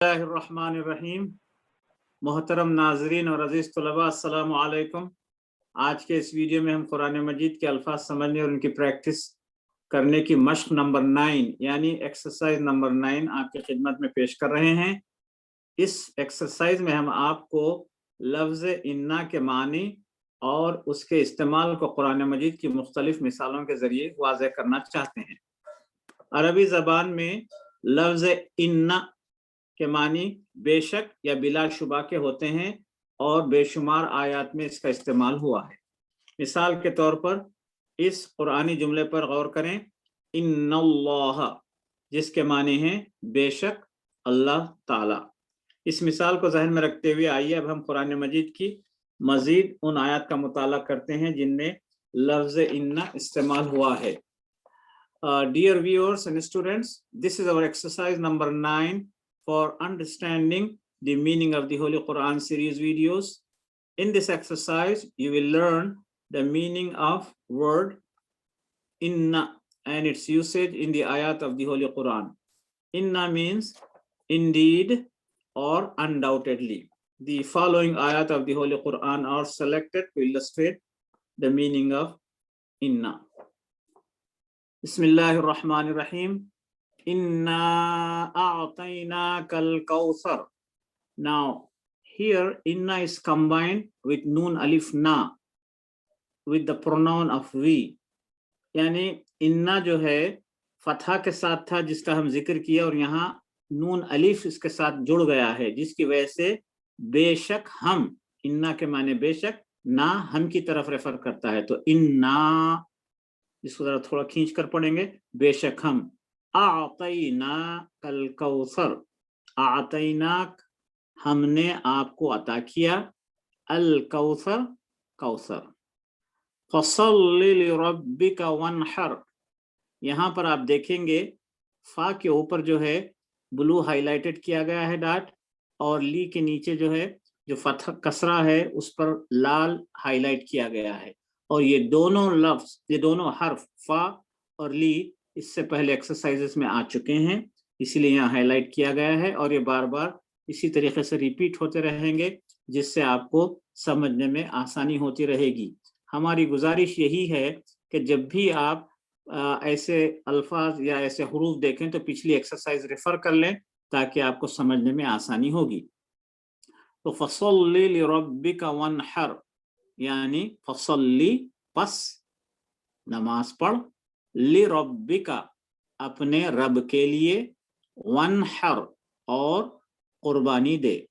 बिस्मिल्लाहिर्रहमानिर्रहीम। मोहतरम नाजरीन और अजीज़ तलबा, अस्सलामु अलैकुम। आज के इस वीडियो में हम कुरान मजीद के अल्फाज समझने और उनकी प्रैक्टिस करने की मश्क नंबर 9 यानी एक्सरसाइज नंबर 9 आपकी खिदमत में पेश कर रहे हैं। इस एक्सरसाइज में हम आपको लफ्ज़ इन्ना के मानी और उसके इस्तेमाल को कुरान मजीद की मुख्तलिफ मिसालों के ज़रिए वाज़ेह करना चाहते हैं। अरबी ज़बान में लफ्ज़ इन्ना के मानी बेशक या बिलाशुबा के होते हैं और बेशुमार आयात में इसका इस्तेमाल हुआ है। मिसाल के तौर पर इस कुरानी जुमले पर गौर करें, इन्नल्लाह, जिसके मानी हैं बेशक अल्लाह ताला। इस मिसाल को जहन में रखते हुए आइए अब हम कुरान मजीद की मजीद उन आयत का मुताला करते हैं जिनमें लफ्ज़ इन्ना इस्तेमाल हुआ है। Dear viewers and students, this is our exercise number 9 for understanding the meaning of the Holy Quran series videos. In this exercise, you will learn the meaning of word inna and its usage in the ayat of the Holy Quran. Inna means indeed or undoubtedly. The following ayat of the Holy Quran are selected to illustrate the meaning of inna. Bismillahirrahmanirrahim. Inna a'tainakal kawthar. Now, here inna is combined with noon alif na with the pronoun of we. यानी इन्ना जो है फतहा के साथ था जिसका हम जिक्र किया और यहाँ नून अलिफ इसके साथ जुड़ गया है जिसकी वजह से बेशक हम, इन्ना के माने बेशक, ना हम की तरफ रेफर करता है। तो इन्ना, इसको जरा थोड़ा खींच कर पढ़ेंगे, बेशक हम, आतैना कल कौसर, आतैनाक, हमने आपको अता किया, अल कौसर, कौसर। फसल्लि लिरब्बिका वनहर, यहाँ पर आप देखेंगे फा के ऊपर जो है ब्लू हाईलाइटेड किया गया है डॉट, और ली के नीचे जो है जो फतह कसरा है उस पर लाल हाईलाइट किया गया है। और ये दोनों लफ्ज, ये दोनों हर्फ फा और ली इससे पहले एक्सरसाइजेस में आ चुके हैं, इसीलिए यहाँ हाईलाइट किया गया है और ये बार बार इसी तरीके से रिपीट होते रहेंगे जिससे आपको समझने में आसानी होती रहेगी। हमारी गुजारिश यही है कि जब भी आप ऐसे अल्फाज या ऐसे हुरूफ देखें तो पिछली एक्सरसाइज रेफर कर लें ताकि आपको समझने में आसानी होगी। तो फसल्लि लिरब्बिका वनहर यानी फसल्ली पस नमाज पढ़, लिरब्बिका अपने रब के लिए, वनहर और कुर्बानी दे।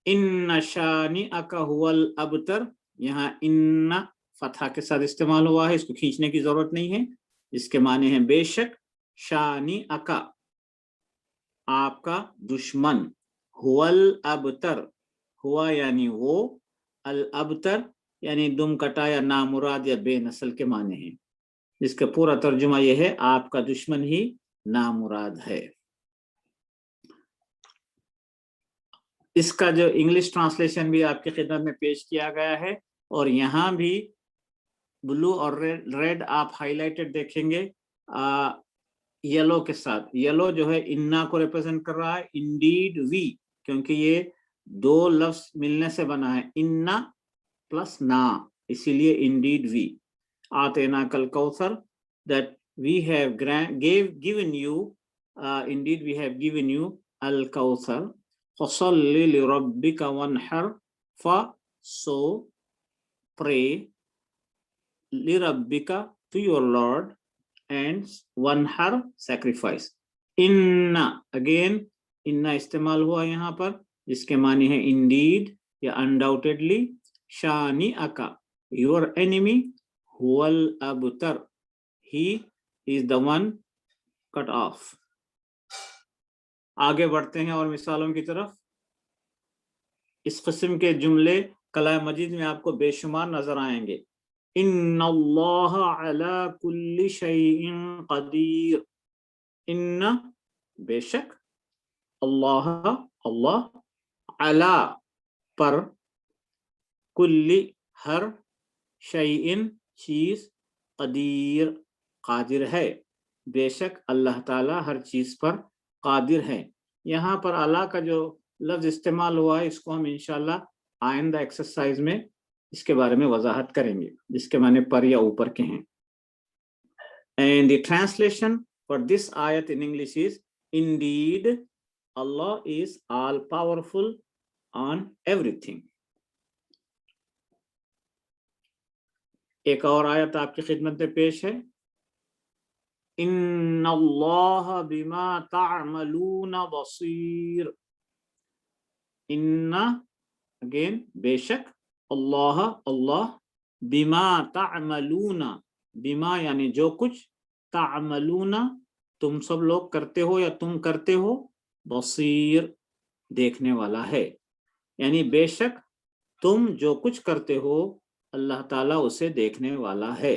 इन्ना शानिअका हुवल अबतर, यहाँ इन्ना फतहा के साथ इस्तेमाल हुआ है, इसको खींचने की जरूरत नहीं है। इसके माने हैं बेशक, शानिअका आपका दुश्मन, हुवल अबतर, हुआ यानी वो, अल अबतर यानी दुम कटा या नामुराद या बेनस्ल के माने हैं। इसका पूरा तर्जुमा यह है आपका दुश्मन ही नामुराद है। इसका जो इंग्लिश ट्रांसलेशन भी आपकी खिदमत में पेश किया गया है और यहाँ भी ब्लू और रेड आप हाईलाइटेड देखेंगे येलो के साथ। येलो जो है इन्ना को रिप्रेजेंट कर रहा है, इंडीड वी, क्योंकि ये दो लफ्ज मिलने से बना है, इन्ना प्लस ना, इसीलिए इंडीड वी। आतेना कल कौसर, that we have given you, indeed we have given you अल कौसर। फसल्लि लिरब्बिका वनहर, so pray, lirabbika to your Lord, and वनहर sacrifice। इन्ना, again इन्ना इस्तेमाल हुआ यहाँ पर जिसके माने है indeed या undoubtedly। Shani Aka your enemy, हुवल अबतर he is the one cut off। आगे बढ़ते हैं और मिसालों की तरफ। इस किस्म के जुमले कलाम मजीद में आपको बेशुमार नजर आएंगे। इन्नल्लाह अला कुल्ली शैइन कदीर, इन्ना बेशक, अल्लाह अल्लाह, अला पर, कुल्ली हर, शैइन चीज, कदीर कादिर है, बेशक अल्लाह ताला हर चीज पर قادر ہے. یہاں پر اللہ کا جو لفظ استعمال ہوا ہے اس کو ہم انشاءاللہ آئندہ ایکسرسائز میں اس کے بارے میں وضاحت کریں گے جس کے معنی پر یا اوپر کے ہیں. And the translation for this ayat in English is, indeed Allah is all powerful on everything. ایک اور آیت آپ کی خدمت میں پیش ہے. ان اللہ بما تعملون بصیر. ان again بے شک, اللہ بما تعملون, بما یعنی جو کچھ, تعملون تم سب لوگ کرتے ہو یا تم کرتے ہو, بصیر دیکھنے والا ہے. یعنی بے شک تم جو کچھ کرتے ہو اللہ تعالیٰ اسے دیکھنے والا ہے.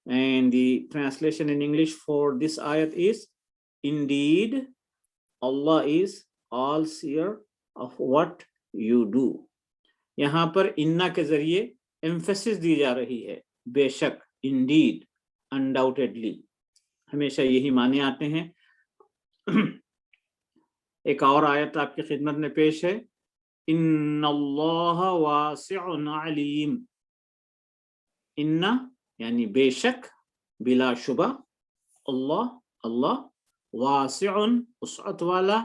And the translation in English for this ayat is, indeed Allah is all seer of what you do. یہاں پر انا کے ذریعے emphasis دی جا رہی ہے, بے شک, indeed, undoubtedly, ہمیشہ یہی معنی آتے ہیں. ایک اور آیت آپ کی خدمت میں پیش ہے. ان اللہ واسع علیم. ان یعنی بے شک, بلا شبہ, اللہ واسع وسعت والا,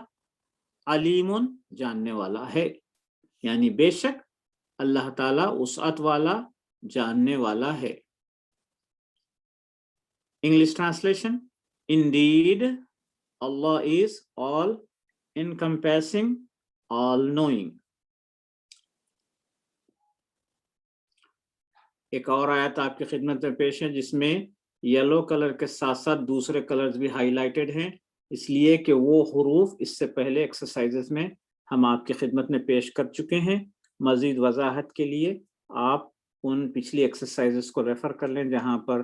علیم جاننے والا ہے. یعنی بے شک اللہ تعالیٰ وسعت والا, جاننے والا ہے. English translation, indeed Allah is all encompassing, all knowing. ایک اور آیت آپ کی خدمت میں پیش ہے جس میں یلو کلر کے ساتھ ساتھ دوسرے کلرز بھی ہائی لائٹڈ ہیں, اس لیے کہ وہ حروف اس سے پہلے ایکسرسائزز میں ہم آپ کی خدمت میں پیش کر چکے ہیں. مزید وضاحت کے لیے آپ ان پچھلی ایکسرسائزز کو ریفر کر لیں جہاں پر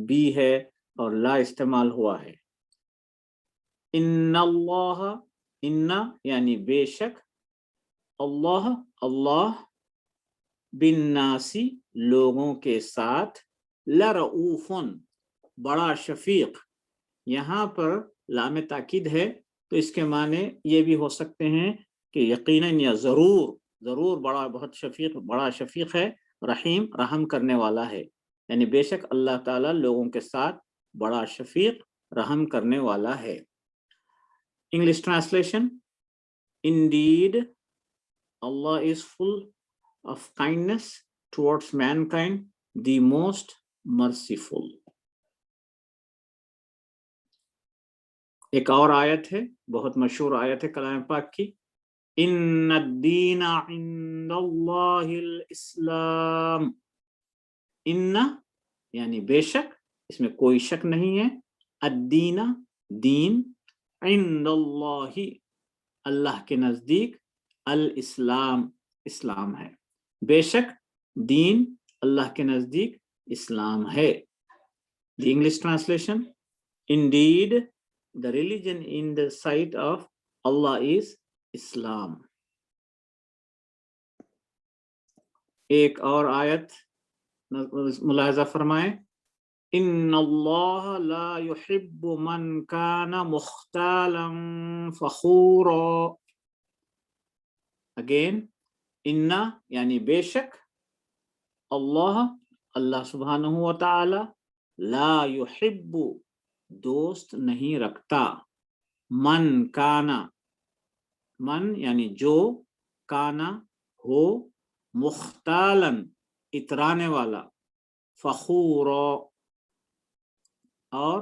بی ہے اور لا استعمال ہوا ہے. ان اللہ, ان یعنی بے شک, اللہ بالناسی لوگوں کے ساتھ, لرؤوفن بڑا شفیق. یہاں پر لام تاکید ہے تو اس کے معنی یہ بھی ہو سکتے ہیں کہ یقیناً یا ضرور بڑا, بہت شفیق, بڑا شفیق ہے, رحیم رحم کرنے والا ہے. یعنی بے شک اللہ تعالیٰ لوگوں کے ساتھ بڑا شفیق رحم کرنے والا ہے. English translation, indeed Allah is full of kindness towards mankind, the most merciful. ایک اور آیت ہے, بہت مشہور آیت ہے کلام پاک کی. ان الدین عند اللہ الاسلام. ان یعنی بے شک, اس میں کوئی شک نہیں ہے, الدین دین, عند اللہ اللہ کے نزدیک, الاسلام اسلام ہے. بے شک دین اللہ کے نزدیک اسلام ہے. The English translation, indeed the religion in the sight of Allah is Islam. ایک اور آیت ملاحظہ فرمائیں. ان اللہ لا يحب من کان مختالا فخورا. Again, ان یعنی بے شک, اللہ سبحانہ و تعالی, لا يحب دوست نہیں رکھتا, من کانا, من یعنی جو, کانا ہو, مختالن اترانے والا, فخورا اور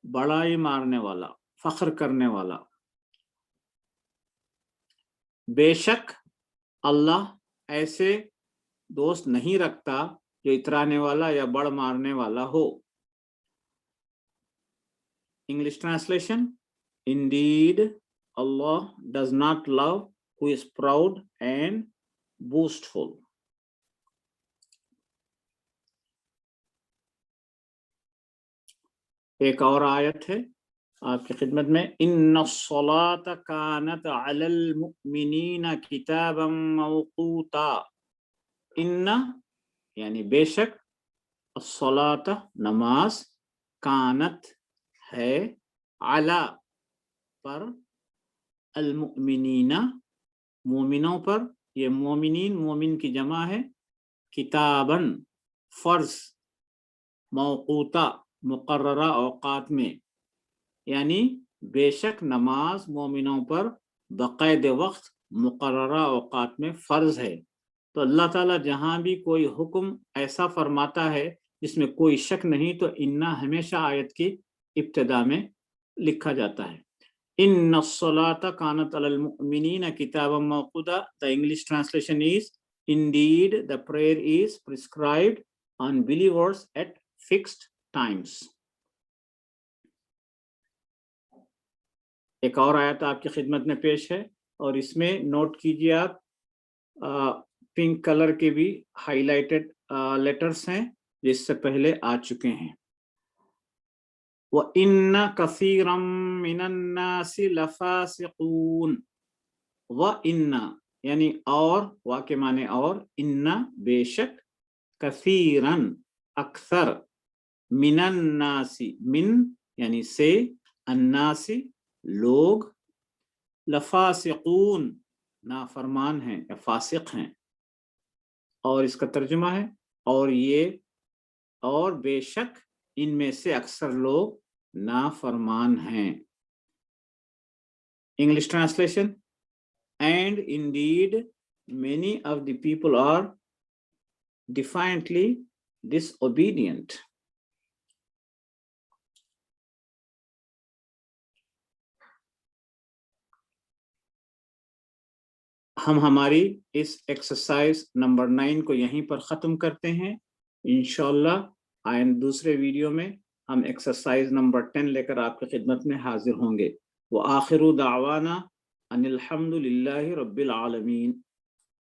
بڑائی مارنے والا, فخر کرنے والا. بے شک اللہ ایسے دوست نہیں رکھتا جو اترانے والا یا بڑ مارنے والا ہو. English translation, indeed Allah does not love who is proud and boastful. ایک اور آیت ہے آپ کی خدمت میں. ان الصلاۃ کانت علی المؤمنین کتابا موقوتا. ان یعنی بے شک, الصلاۃ نماز, کانت ہے, علی پر, المؤمनीना मोमिनों पर, ये मोमिनीन मोमिन की जमा है, किताबन फर्ज, मौकूता मुकर्ररा औकात में, यानी बेशक नमाज मोमिनों पर बकायद वक्त मुकर्ररा औकात में फ़र्ज है। तो अल्लाह ताला जहाँ भी कोई हुक्म ऐसा फरमाता है जिसमें कोई शक नहीं, तो इन्ना हमेशा आयत की इब्तिदा में लिखा जाता है। इन्नस्सलाता कानत अलल मुमिनीना किताबम मौक़ूता। The English translation is, indeed the prayer is prescribed on believers at fixed times। एक और आयत आपकी खिदमत में पेश है, और इसमें नोट कीजिए आप, पिंक कलर के भी हाईलाइटेड लेटर्स हैं जिससे पहले आ चुके हैं। व इन्ना कसीरम मिनन नासी लफासिकून। व इन्ना यानी और, वा के माने और, इन्ना बेशक, कसीरन अक्सर, मिनन नासी मिन यानी से, अन्नासी लोग, लफासिकून नाफरमान हैं या फासिक हैं, और इसका तर्जुमा है और ये, और बेशक इनमें से अक्सर लोग नाफरमान हैं। English translation, and indeed many of the people are defiantly disobedient। हम हमारी इस एक्सरसाइज नंबर 9 को यहीं पर ख़त्म करते हैं। इंशाअल्लाह आइंद दूसरे वीडियो में हम एक्सरसाइज नंबर 10 लेकर आपकी खिदमत में हाजिर होंगे। व आखिरु दावाना अनिल हम्दुलिल्लाहि रब्बिल आलमीन।